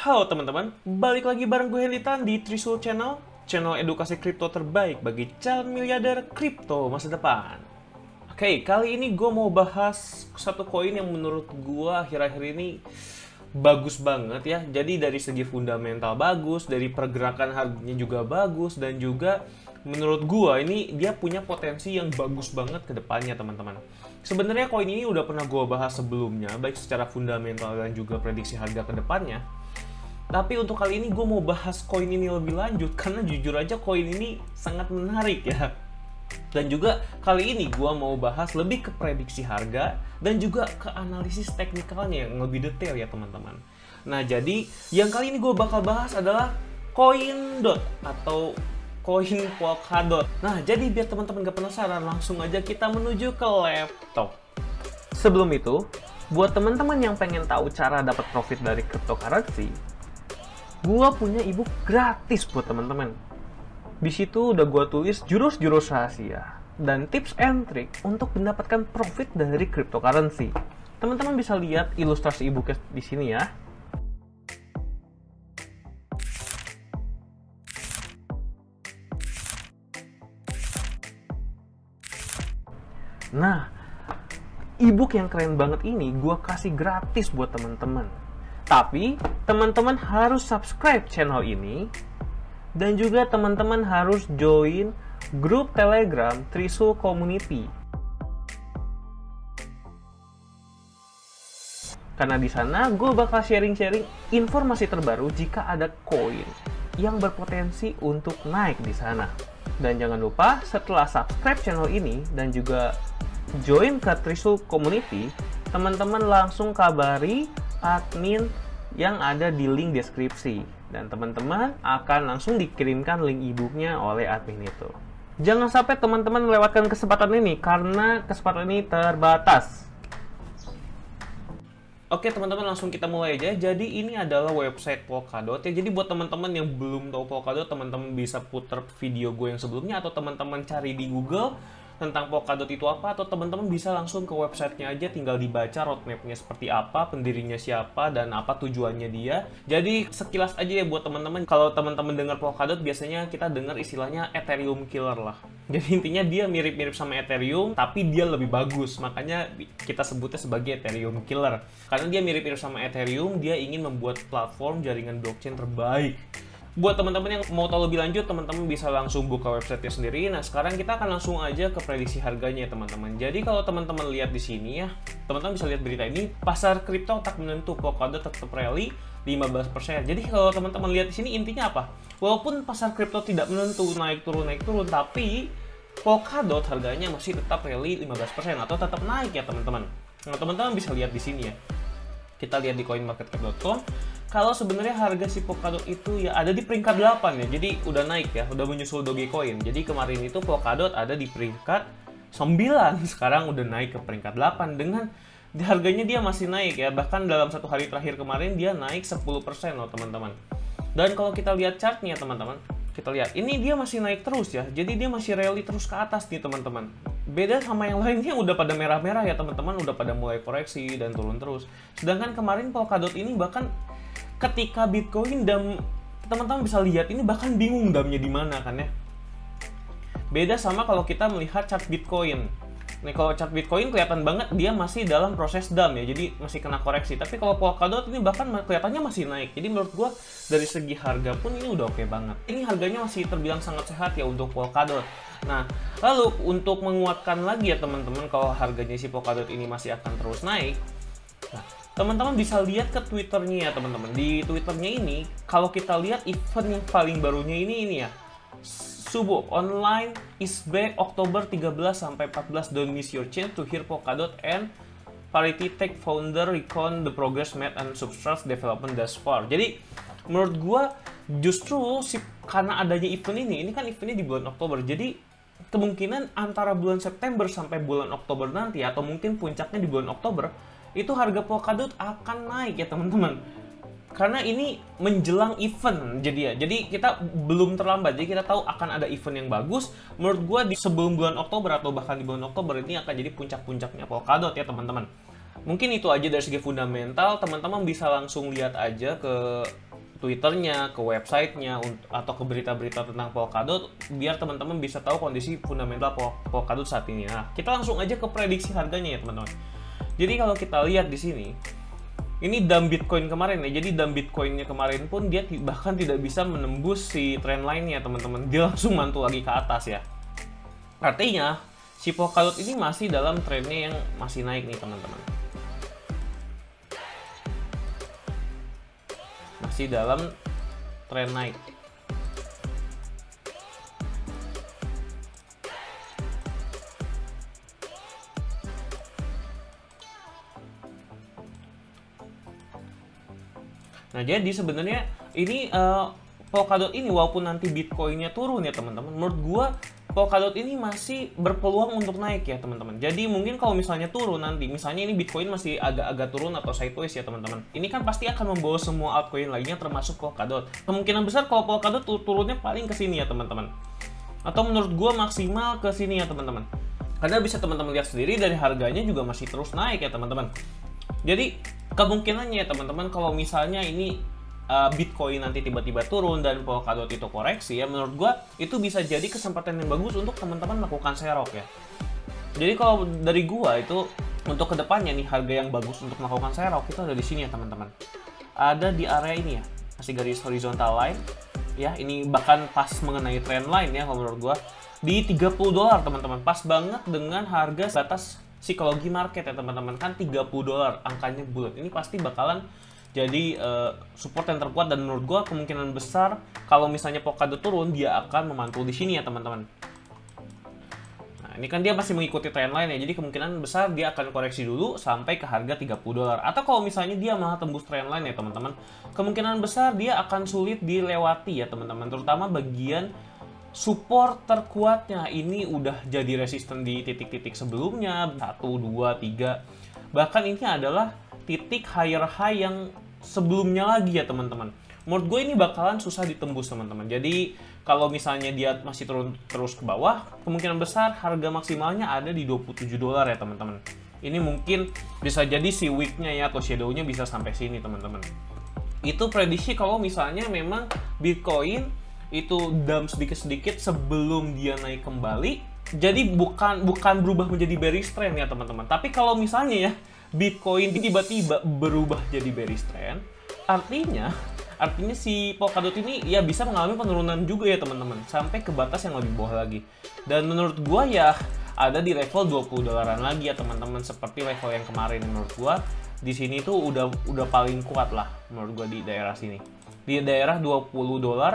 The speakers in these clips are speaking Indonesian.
Halo teman-teman, balik lagi bareng gue Helitan di Trisul Channel, channel edukasi kripto terbaik bagi calon miliarder kripto masa depan. Oke, kali ini gue mau bahas satu koin yang menurut gue akhir-akhir ini bagus banget ya. Jadi dari segi fundamental bagus, dari pergerakan harganya juga bagus, dan juga menurut gue ini dia punya potensi yang bagus banget ke depannya teman-teman. Sebenarnya koin ini udah pernah gue bahas sebelumnya, baik secara fundamental dan juga prediksi harga ke depannya. Tapi untuk kali ini gue mau bahas koin ini lebih lanjut karena jujur aja koin ini sangat menarik ya. Dan juga kali ini gue mau bahas lebih ke prediksi harga dan juga ke analisis teknikalnya yang lebih detail ya teman-teman. Nah jadi yang kali ini gue bakal bahas adalah koin DOT atau koin Polkadot. Nah jadi biar teman-teman gak penasaran, langsung aja kita menuju ke laptop. Sebelum itu, buat teman-teman yang pengen tahu cara dapat profit dari cryptocurrency, gua punya ebook gratis buat teman-teman. Di situ udah gua tulis jurus-jurus rahasia dan tips and trick untuk mendapatkan profit dari cryptocurrency. Teman-teman bisa lihat ilustrasi ebooknya di sini ya. Nah, ebook yang keren banget ini gua kasih gratis buat teman-teman. Tapi, teman-teman harus subscribe channel ini, dan juga teman-teman harus join grup Telegram Trisul Community. Karena di sana gue bakal sharing-sharing informasi terbaru jika ada koin yang berpotensi untuk naik di sana. Dan jangan lupa setelah subscribe channel ini dan juga join ke Trisul Community, teman-teman langsung kabari admin yang ada di link deskripsi, dan teman-teman akan langsung dikirimkan link e-booknya oleh admin itu. Jangan sampai teman-teman melewatkan kesempatan ini karena kesempatan ini terbatas. Oke teman-teman, langsung kita mulai aja. Jadi ini adalah website Polkadot ya. Jadi buat teman-teman yang belum tahu Polkadot, teman-teman bisa putar video gue yang sebelumnya, atau teman-teman cari di Google tentang Polkadot itu apa, atau teman-teman bisa langsung ke websitenya aja, tinggal dibaca roadmapnya seperti apa, pendirinya siapa, dan apa tujuannya dia. Jadi sekilas aja ya buat teman-teman, kalau teman-teman dengar Polkadot biasanya kita dengar istilahnya Ethereum killer lah. Jadi intinya dia mirip-mirip sama Ethereum, tapi dia lebih bagus, makanya kita sebutnya sebagai Ethereum killer. Karena dia mirip-mirip sama Ethereum, dia ingin membuat platform jaringan blockchain terbaik. Buat teman-teman yang mau tahu lebih lanjut, teman-teman bisa langsung buka websitenya sendiri. Nah, sekarang kita akan langsung aja ke prediksi harganya ya teman-teman. Jadi kalau teman-teman lihat di sini ya, teman-teman bisa lihat berita ini, pasar kripto tak menentu, Polkadot tetap rally 15%. Jadi kalau teman-teman lihat di sini intinya apa? Walaupun pasar kripto tidak menentu, naik turun, tapi Polkadot harganya masih tetap rally 15% atau tetap naik ya teman-teman. Nah, teman-teman bisa lihat di sini ya. Kita lihat di coinmarketcap.com. Kalau sebenarnya harga si Polkadot itu ya ada di peringkat 8 ya. Jadi udah naik ya, udah menyusul Dogecoin. Jadi kemarin itu Polkadot ada di peringkat 9, sekarang udah naik ke peringkat 8 dengan harganya dia masih naik ya. Bahkan dalam satu hari terakhir kemarin dia naik 10% loh teman-teman. Dan kalau kita lihat chartnya teman-teman, kita lihat ini dia masih naik terus ya. Jadi dia masih rally terus ke atas nih teman-teman. Beda sama yang lainnya udah pada merah-merah ya teman-teman, udah pada mulai koreksi dan turun terus. Sedangkan kemarin Polkadot ini bahkan ketika Bitcoin dan teman-teman bisa lihat ini bahkan bingung damnya di mana kan ya. Beda sama kalau kita melihat chart Bitcoin. Nih kalau chart Bitcoin kelihatan banget dia masih dalam proses dump ya, jadi masih kena koreksi. Tapi kalau Polkadot ini bahkan kelihatannya masih naik. Jadi menurut gua dari segi harga pun ini udah oke banget. Ini harganya masih terbilang sangat sehat ya untuk Polkadot. Nah, lalu untuk menguatkan lagi ya teman-teman kalau harganya si Polkadot ini masih akan terus naik. Nah, teman-teman bisa lihat ke Twitternya ya teman-teman. Di Twitternya ini, kalau kita lihat event yang paling barunya ini ya. Subuh online is back Oktober 13 sampai 14. Don't miss your chance to hear Polkadot and Parity Tech founder recount the progress made and Substrat's development thus far. Jadi menurut gua justru karena adanya event ini kan eventnya di bulan Oktober. Jadi kemungkinan antara bulan September sampai bulan Oktober nanti, atau mungkin puncaknya di bulan Oktober, itu harga Polkadot akan naik ya teman-teman. Karena ini menjelang event jadi kita belum terlambat, jadi kita tahu akan ada event yang bagus. Menurut gue di sebelum bulan Oktober atau bahkan di bulan Oktober ini akan jadi puncak-puncaknya Polkadot ya teman-teman. Mungkin itu aja dari segi fundamental, teman-teman bisa langsung lihat aja ke Twitternya, ke websitenya, atau ke berita-berita tentang Polkadot, biar teman-teman bisa tahu kondisi fundamental Polkadot saat ini. Nah, kita langsung aja ke prediksi harganya ya teman-teman. Jadi kalau kita lihat di sini, ini dump Bitcoin kemarin ya. Jadi dump Bitcoinnya kemarin pun dia bahkan tidak bisa menembus si trendline-nya teman-teman. Dia langsung mantul lagi ke atas ya. Artinya si Polkadot ini masih dalam trennya yang masih naik nih teman-teman. Masih dalam tren naik. Nah, jadi sebenarnya ini Polkadot ini walaupun nanti Bitcoinnya turun ya teman-teman, menurut gua Polkadot ini masih berpeluang untuk naik ya teman-teman. Jadi mungkin kalau misalnya turun nanti, misalnya ini Bitcoin masih agak-agak turun atau sideways ya teman-teman, ini kan pasti akan membawa semua altcoin lainnya termasuk Polkadot. Kemungkinan besar kalau Polkadot turunnya paling ke sini ya teman-teman. Atau menurut gua maksimal ke sini ya teman-teman. Karena bisa teman-teman lihat sendiri dari harganya juga masih terus naik ya teman-teman. Jadi kemungkinannya ya teman-teman, kalau misalnya ini Bitcoin nanti tiba-tiba turun dan Polkadot itu koreksi ya, menurut gua itu bisa jadi kesempatan yang bagus untuk teman-teman melakukan serok ya. Jadi kalau dari gua itu untuk kedepannya nih, harga yang bagus untuk melakukan serok itu ada di sini ya teman-teman. Ada di area ini ya, masih garis horizontal line ya. Ini bahkan pas mengenai trend line ya kalau menurut gua, di $30 teman-teman. Pas banget dengan harga batas psikologi market ya teman-teman, kan $30 angkanya bulat. Ini pasti bakalan jadi support yang terkuat, dan menurut gua kemungkinan besar kalau misalnya Polkadot turun dia akan memantul di sini ya teman-teman. Nah, ini kan dia masih mengikuti trendline ya, jadi kemungkinan besar dia akan koreksi dulu sampai ke harga $30. Atau kalau misalnya dia malah tembus trendline ya teman-teman, kemungkinan besar dia akan sulit dilewati ya teman-teman, terutama bagian support terkuatnya. Ini udah jadi resisten di titik-titik sebelumnya, 1, 2, 3. Bahkan ini adalah titik higher high yang sebelumnya lagi ya teman-teman. Menurut gue ini bakalan susah ditembus teman-teman. Jadi kalau misalnya dia masih turun terus ke bawah, kemungkinan besar harga maksimalnya ada di $27 ya teman-teman. Ini mungkin bisa jadi si wick-nya ya atau shadow-nya bisa sampai sini teman-teman. Itu prediksi kalau misalnya memang Bitcoin itu dump sedikit-sedikit sebelum dia naik kembali. Jadi bukan berubah menjadi bearish trend ya teman-teman. Tapi kalau misalnya ya Bitcoin tiba-tiba berubah jadi bearish trend, artinya si Polkadot ini ya bisa mengalami penurunan juga ya teman-teman, sampai ke batas yang lebih bawah lagi. Dan menurut gua ya ada di level $20 lagi ya teman-teman, seperti level yang kemarin. Menurut gua di sini tuh udah paling kuat lah menurut gua di daerah sini. Di daerah $20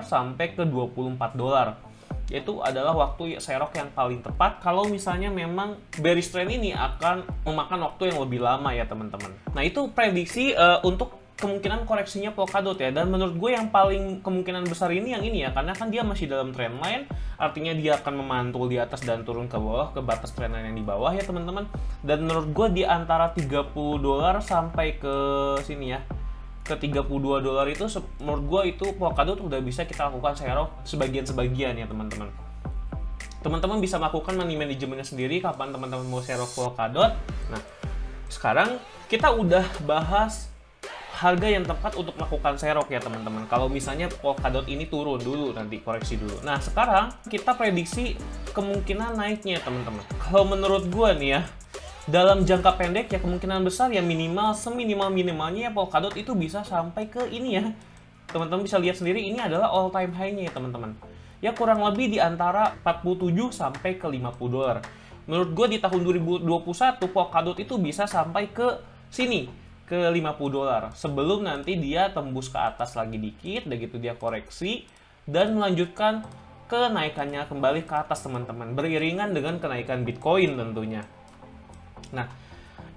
sampai ke $24. Itu adalah waktu serok yang paling tepat kalau misalnya memang bearish trend ini akan memakan waktu yang lebih lama ya teman-teman. Nah, itu prediksi untuk kemungkinan koreksinya Polkadot ya. Dan menurut gue yang paling kemungkinan besar ini yang ini ya, karena kan dia masih dalam trend line, artinya dia akan memantul di atas dan turun ke bawah ke batas trend line yang di bawah ya teman-teman. Dan menurut gue di antara $30 sampai ke sini ya, ke $32 itu menurut gue itu Polkadot udah bisa kita lakukan serok sebagian-sebagian ya teman-teman. Teman-teman bisa melakukan money manajemennya sendiri kapan teman-teman mau serok Polkadot. Nah, sekarang kita udah bahas harga yang tepat untuk melakukan serok ya teman-teman. Kalau misalnya Polkadot ini turun dulu, nanti koreksi dulu. Nah, sekarang kita prediksi kemungkinan naiknya teman-teman. Kalau menurut gue nih ya, dalam jangka pendek ya kemungkinan besar ya seminimal-minimalnya ya Polkadot itu bisa sampai ke ini ya. Teman-teman bisa lihat sendiri, ini adalah all time high-nya ya teman-teman. Ya kurang lebih di antara 47 sampai ke $50. Menurut gue di tahun 2021 Polkadot itu bisa sampai ke sini, ke $50. Sebelum nanti dia tembus ke atas lagi dikit, dan gitu dia koreksi dan melanjutkan kenaikannya kembali ke atas teman-teman. Beriringan dengan kenaikan Bitcoin tentunya. Nah,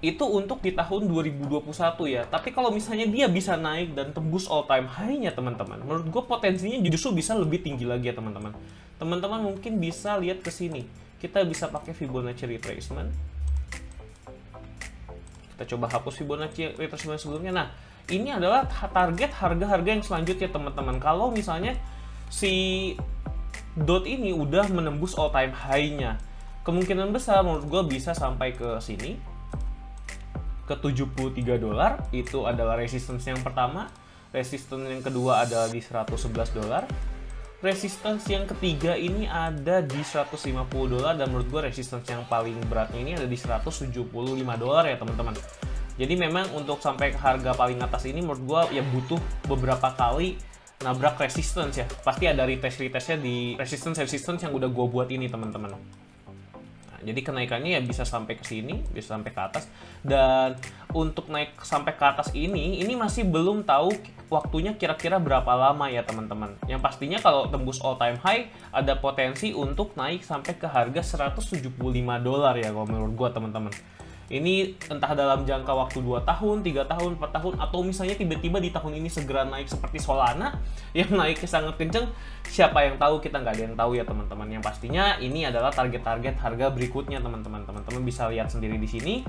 itu untuk di tahun 2021 ya. Tapi kalau misalnya dia bisa naik dan tembus all time high-nya teman-teman, menurut gue potensinya justru bisa lebih tinggi lagi ya teman-teman. Teman-teman mungkin bisa lihat ke sini. Kita bisa pakai Fibonacci retracement. Kita coba hapus Fibonacci retracement sebelumnya. Nah, ini adalah target harga-harga yang selanjutnya teman-teman. Kalau misalnya si DOT ini udah menembus all time high-nya, kemungkinan besar menurut gue bisa sampai ke sini, ke $73. Itu adalah resistance yang pertama. Resistance yang kedua adalah di $111. Resistance yang ketiga ini ada di $150, dan menurut gue resistance yang paling beratnya ini ada di $175 ya teman-teman. Jadi memang untuk sampai ke harga paling atas ini menurut gue ya butuh beberapa kali nabrak resistance ya. Pasti ada retestnya di resistance yang udah gue buat ini teman-teman. Nah, jadi kenaikannya ya bisa sampai ke sini, bisa sampai ke atas. Dan untuk naik sampai ke atas ini masih belum tahu waktunya kira-kira berapa lama ya teman-teman. Yang pastinya kalau tembus all time high ada potensi untuk naik sampai ke harga $175 ya kalau menurut gue teman-teman. Ini entah dalam jangka waktu 2 tahun, 3 tahun, 4 tahun, atau misalnya tiba-tiba di tahun ini segera naik seperti Solana yang naiknya sangat kenceng. Siapa yang tahu, kita nggak ada yang tahu ya teman-teman. Yang pastinya ini adalah target-target harga berikutnya teman-teman. Teman-teman bisa lihat sendiri di sini.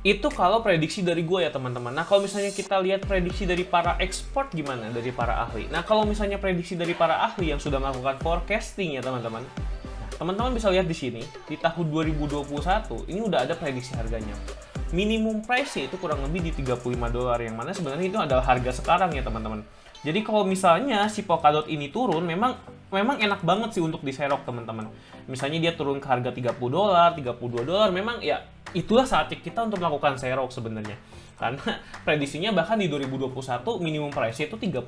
Itu kalau prediksi dari gue ya teman-teman. Nah kalau misalnya kita lihat prediksi dari para expert gimana, dari para ahli. Nah kalau misalnya prediksi dari para ahli yang sudah melakukan forecasting ya teman-teman. Teman-teman bisa lihat di sini, di tahun 2021 ini udah ada prediksi harganya. Minimum price itu kurang lebih di $35, yang mana sebenarnya itu adalah harga sekarang ya teman-teman. Jadi kalau misalnya si Polkadot ini turun, memang enak banget sih untuk diserok teman-teman. Misalnya dia turun ke harga $30, $32, memang ya itulah saatnya kita untuk melakukan serok sebenarnya. Karena prediksinya bahkan di 2021 minimum price itu $35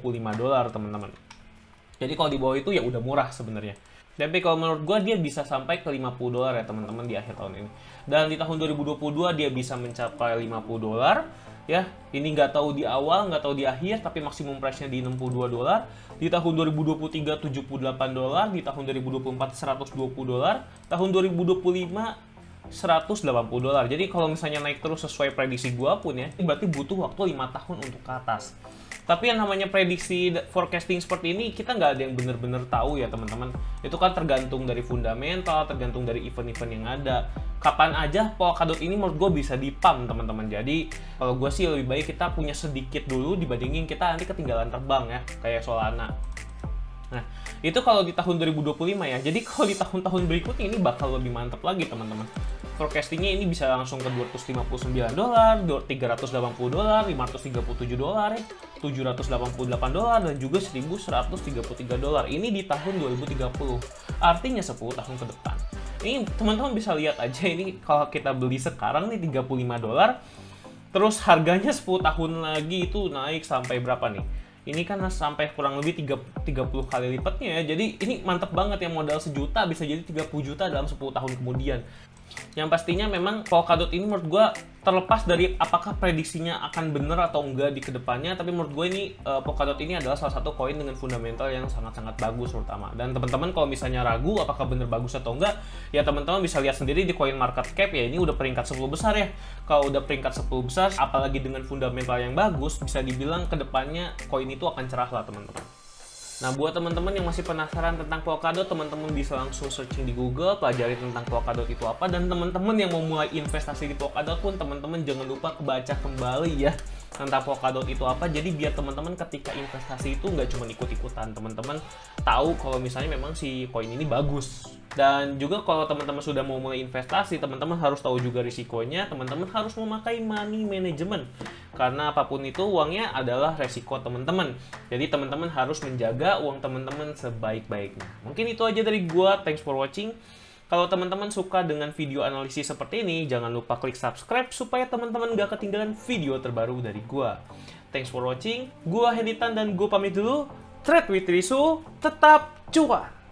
teman-teman. Jadi kalau di bawah itu ya udah murah sebenarnya. Tapi kalau menurut gue dia bisa sampai ke $50 ya teman-teman di akhir tahun ini. Dan di tahun 2022 dia bisa mencapai $50 ya. Ini nggak tahu di awal, nggak tahu di akhir, tapi maksimum price-nya di $62. Di tahun 2023 $78, di tahun 2024 $120, tahun 2025 $180. Jadi kalau misalnya naik terus sesuai prediksi gue pun ya, berarti butuh waktu 5 tahun untuk ke atas. Tapi yang namanya prediksi forecasting seperti ini, kita nggak ada yang bener-bener tahu ya teman-teman. Itu kan tergantung dari fundamental, tergantung dari event-event yang ada. Kapan aja Polkadot ini menurut gue bisa di-pump teman-teman. Jadi kalau gue sih lebih baik kita punya sedikit dulu dibandingin kita nanti ketinggalan terbang ya, kayak Solana. Nah, itu kalau di tahun 2025 ya. Jadi kalau di tahun-tahun berikutnya ini bakal lebih mantap lagi teman-teman. Forecastingnya ini bisa langsung ke $259, $380, $537, $788, dan juga $1.133. Ini di tahun 2030. Artinya 10 tahun ke depan. Ini teman-teman bisa lihat aja, ini kalau kita beli sekarang nih $35, terus harganya 10 tahun lagi itu naik sampai berapa nih? Ini kan sampai kurang lebih 30 kali lipatnya ya. Jadi ini mantep banget, yang modal $1 juta bisa jadi 30 juta dalam 10 tahun kemudian. Yang pastinya memang Polkadot ini menurut gue terlepas dari apakah prediksinya akan benar atau enggak di kedepannya, tapi menurut gue ini Polkadot ini adalah salah satu koin dengan fundamental yang sangat-sangat bagus terutama. Dan teman-teman kalau misalnya ragu apakah benar bagus atau enggak, ya teman-teman bisa lihat sendiri di coin market cap ya, ini udah peringkat 10 besar ya. Kalau udah peringkat 10 besar, apalagi dengan fundamental yang bagus, bisa dibilang kedepannya koin itu akan cerah lah teman-teman. Nah, buat teman-teman yang masih penasaran tentang Polkadot, teman-teman bisa langsung searching di Google, pelajari tentang Polkadot itu apa, dan teman-teman yang mau mulai investasi di Polkadot pun teman-teman jangan lupa kebaca kembali ya tentang Polkadot itu apa. Jadi biar teman-teman ketika investasi itu nggak cuma ikut-ikutan, teman-teman tahu kalau misalnya memang si koin ini bagus. Dan juga kalau teman-teman sudah mau mulai investasi, teman-teman harus tahu juga risikonya, teman-teman harus memakai money management. Karena apapun itu uangnya adalah resiko teman-teman. Jadi teman-teman harus menjaga uang teman-teman sebaik-baiknya. Mungkin itu aja dari gua, thanks for watching. Kalau teman-teman suka dengan video analisis seperti ini, jangan lupa klik subscribe supaya teman-teman gak ketinggalan video terbaru dari gua. Thanks for watching, gua Heditan dan gua pamit dulu. Trade with Risu, tetap cuan!